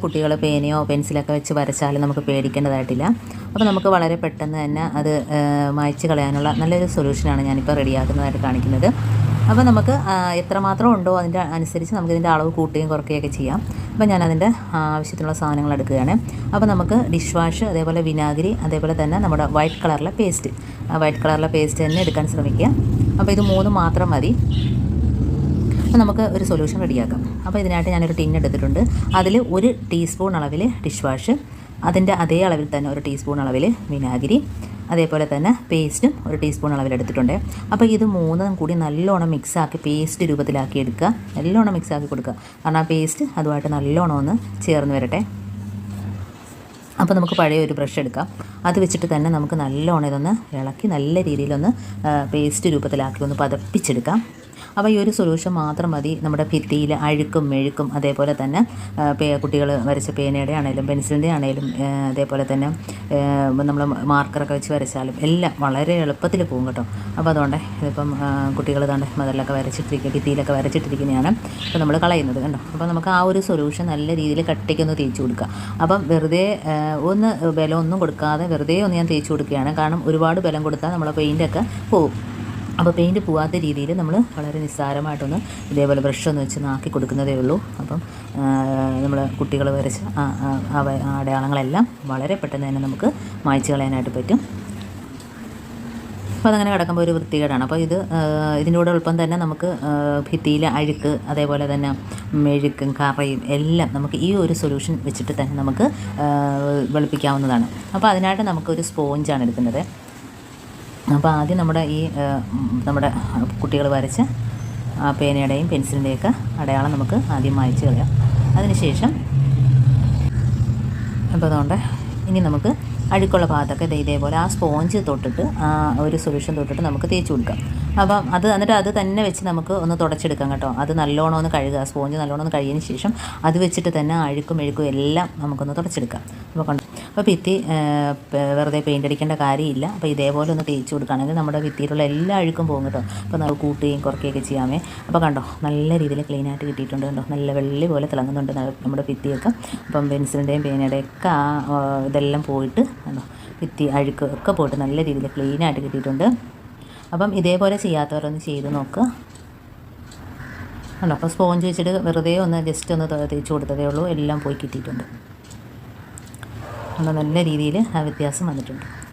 കുട്ടികൾ പേനയോ പെൻസിലൊക്കെ വെച്ച് വരച്ചാലും നമുക്ക് പേടിക്കേണ്ടതായിട്ടില്ല. അപ്പോൾ നമുക്ക് വളരെ പെട്ടെന്ന് തന്നെ അത് മായ്ച്ച് കളയാനുള്ള നല്ലൊരു സൊല്യൂഷനാണ് ഞാനിപ്പോൾ റെഡിയാക്കുന്നതായിട്ട് കാണിക്കുന്നത്. അപ്പോൾ നമുക്ക് എത്രമാത്രം ഉണ്ടോ അതിൻ്റെ അനുസരിച്ച് നമുക്കിതിൻ്റെ അളവ് കൂട്ടുകയും കുറയ്ക്കുകയൊക്കെ ചെയ്യാം. അപ്പോൾ ഞാനതിൻ്റെ ആവശ്യത്തിനുള്ള സാധനങ്ങൾ എടുക്കുകയാണ്. അപ്പോൾ നമുക്ക് ഡിഷ് വാഷ്, അതേപോലെ വിനാഗിരി, അതേപോലെ തന്നെ നമ്മുടെ വൈറ്റ് കളറിലെ പേസ്റ്റ്, വൈറ്റ് കളറിലെ പേസ്റ്റ് തന്നെ എടുക്കാൻ ശ്രമിക്കുക. അപ്പോൾ ഇത് 3 മാത്രം മതി. അപ്പോൾ നമുക്ക് ഒരു സൊല്യൂഷൻ റെഡിയാക്കാം. അപ്പോൾ ഇതിനായിട്ട് ഞാനൊരു ടിൻ എടുത്തിട്ടുണ്ട്. അതിൽ 1 ടീസ്പൂൺ അളവിൽ ഡിഷ് വാഷ്, അതിൻ്റെ അതേ അളവിൽ തന്നെ 1 ടീസ്പൂൺ അളവിൽ വിനാഗിരി, അതേപോലെ തന്നെ പേസ്റ്റും 1 ടീസ്പൂൺ അളവിൽ എടുത്തിട്ടുണ്ട്. അപ്പോൾ ഇത് 3ഉം കൂടി നല്ലോണം മിക്സാക്കി പേസ്റ്റ് രൂപത്തിലാക്കി എടുക്കുക. നല്ലോണം മിക്സാക്കി കൊടുക്കുക. കാരണം ആ പേസ്റ്റ് അതുമായിട്ട് നല്ലോണം ഒന്ന് ചേർന്ന് വരട്ടെ. അപ്പോൾ നമുക്ക് പഴയ ഒരു ബ്രഷ് എടുക്കാം. അത് വെച്ചിട്ട് തന്നെ നമുക്ക് നല്ലോണം ഇതൊന്ന് ഇളക്കി നല്ല രീതിയിലൊന്ന് പേസ്റ്റ് രൂപത്തിലാക്കി ഒന്ന് പതപ്പിച്ചെടുക്കാം. അപ്പോൾ ഈ ഒരു സൊല്യൂഷൻ മാത്രം മതി നമ്മുടെ ഭിത്തിയിൽ അഴുക്കും മെഴുക്കും, അതേപോലെ തന്നെ കുട്ടികൾ വരച്ച പേനയുടെ ആണെങ്കിലും പെൻസിലിൻ്റെ ആണെങ്കിലും, അതേപോലെ തന്നെ നമ്മൾ മാർക്കറൊക്കെ വെച്ച് വരച്ചാലും എല്ലാം വളരെ എളുപ്പത്തിൽ പോകും കേട്ടോ. അപ്പോൾ അതുകൊണ്ട് ഇതിപ്പം കുട്ടികൾ താണ്ട് മതിലൊക്കെ വരച്ചിട്ടിരിക്കുക, ഭിത്തിയിലൊക്കെ വരച്ചിട്ടിരിക്കുന്നതാണ് ഇപ്പോൾ നമ്മൾ കളയുന്നത് കണ്ടോ. അപ്പോൾ നമുക്ക് ആ ഒരു സൊല്യൂഷൻ നല്ല രീതിയിൽ കട്ടിക്കൊന്ന് തേച്ച് കൊടുക്കുക. അപ്പം വെറുതെ ഒന്ന് ബലമൊന്നും കൊടുക്കാതെ വെറുതെ ഒന്ന് ഞാൻ തേച്ച് കൊടുക്കുകയാണ്. കാരണം ഒരുപാട് ബലം കൊടുത്താൽ നമ്മളെ പെയിൻ്റൊക്കെ പോകും. അപ്പോൾ പെയിൻറ്റ് പോകാത്ത രീതിയിൽ നമ്മൾ വളരെ നിസ്സാരമായിട്ടൊന്ന് ഇതേപോലെ ബ്രഷ് ഒന്ന് വെച്ച് നാക്കി കൊടുക്കുന്നതേ ഉള്ളൂ. അപ്പം നമ്മൾ കുട്ടികൾ വരച്ച അടയാളങ്ങളെല്ലാം വളരെ പെട്ടെന്ന് തന്നെ നമുക്ക് മായ്ച്ച് കളയാനായിട്ട് പറ്റും. അപ്പോൾ അതങ്ങനെ കിടക്കുമ്പോൾ ഒരു വൃത്തികേടാണ്. അപ്പോൾ ഇതിനോട് എളുപ്പം തന്നെ നമുക്ക് ഭിത്തിയിലെ അഴുക്ക്, അതേപോലെ തന്നെ മെഴുക്കും കറയും എല്ലാം നമുക്ക് ഈ ഒരു സൊല്യൂഷൻ വെച്ചിട്ട് തന്നെ നമുക്ക് വെളുപ്പിക്കാവുന്നതാണ്. അപ്പോൾ അതിനായിട്ട് നമുക്കൊരു സ്പോഞ്ചാണ് എടുക്കുന്നത്. അപ്പോൾ ആദ്യം നമ്മുടെ കുട്ടികൾ വരച്ച പേനയുടെയും പെൻസിലിൻ്റെയൊക്കെ അടയാളം നമുക്ക് ആദ്യം മായ്ച്ച് കളയാം. അതിനുശേഷം അപ്പോൾ അതുകൊണ്ട് ഇനി നമുക്ക് അഴുക്കുള്ള ഭാഗത്തൊക്കെ ഇതേപോലെ ആ സ്പോഞ്ച് തൊട്ടിട്ട് ഒരു സൊല്യൂഷൻ തൊട്ടിട്ട് നമുക്ക് തേച്ച് കൊടുക്കാം. അപ്പം എന്നിട്ട് അത് തന്നെ വെച്ച് നമുക്ക് ഒന്ന് തുടച്ചെടുക്കാം കേട്ടോ. അത് നല്ലോണം ഒന്ന് കഴുകുക. സ്പോഞ്ച് നല്ലോണം ഒന്ന് കഴുകിയതിന് ശേഷം അത് വെച്ചിട്ട് തന്നെ അഴുക്കും മെഴുക്കും എല്ലാം നമുക്കൊന്ന് തുടച്ചെടുക്കാം. അപ്പോൾ ഭിത്തി വെറുതെ പെയിൻ്റ് അടിക്കേണ്ട കാര്യമില്ല. അപ്പോൾ ഇതേപോലെ ഒന്ന് തേച്ച് കൊടുക്കുകയാണെങ്കിൽ നമ്മുടെ ഭിത്തിയിലുള്ള എല്ലാ അഴുക്കും പോകും കേട്ടോ. അപ്പോൾ നമുക്ക് കൂട്ടുകയും കുറയ്ക്കുകയൊക്കെ ചെയ്യാമേ. അപ്പോൾ കണ്ടോ നല്ല രീതിയിൽ ക്ലീനായിട്ട് കിട്ടിയിട്ടുണ്ട് കണ്ടോ. നല്ല വെള്ളി പോലെ തിളങ്ങുന്നുണ്ട് നമ്മുടെ ഭിത്തിയൊക്കെ. അപ്പം പെൻസിലിൻ്റെയും പേനയുടെയൊക്കെ ഇതെല്ലാം പോയിട്ട് കണ്ടോ ഭിത്തി അഴുക്ക് ഒക്കെ പോയിട്ട് നല്ല രീതിയിൽ ക്ലീനായിട്ട് കിട്ടിയിട്ടുണ്ട്. അപ്പം ഇതേപോലെ ചെയ്യാത്തവരൊന്ന് ചെയ്ത് നോക്കുക കണ്ടോ. അപ്പോൾ സ്പോഞ്ച് വെച്ചിട്ട് വെറുതെ ഒന്ന് ജസ്റ്റ് ഒന്ന് തേച്ച് കൊടുത്തതേ ഉള്ളൂ, എല്ലാം പോയി കിട്ടിയിട്ടുണ്ട്. നല്ല രീതിയിൽ ആ വ്യത്യാസം വന്നിട്ടുണ്ട്.